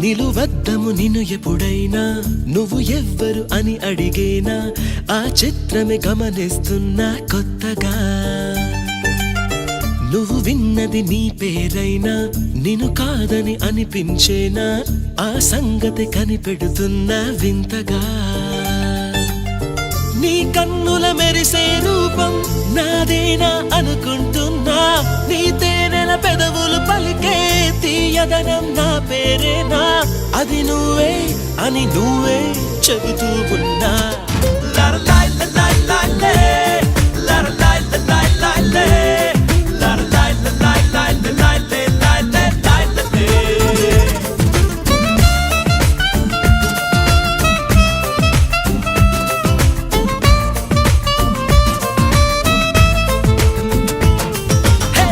నిలువద్దము నిన్ను ఎప్పుడైనా నువ్వు ఎవ్వరు అని అడిగేనా ఆ చిత్రమే గమనిస్తున్నా కొత్తగా నువ్వు విన్నది నీ పేరైనా నిన్ను కాదని అనిపించేనా ఆ సంగతి కనిపెడుతున్నా వింతగా నీ కన్నుల మెరిసే రూపం నాదేనా అనుకుంటున్నా నీ తేనెల పెదవులు పలికే తీయదనం నా పేరేనా అది నువ్వే అని నువ్వే చెబుతూ ఉన్నా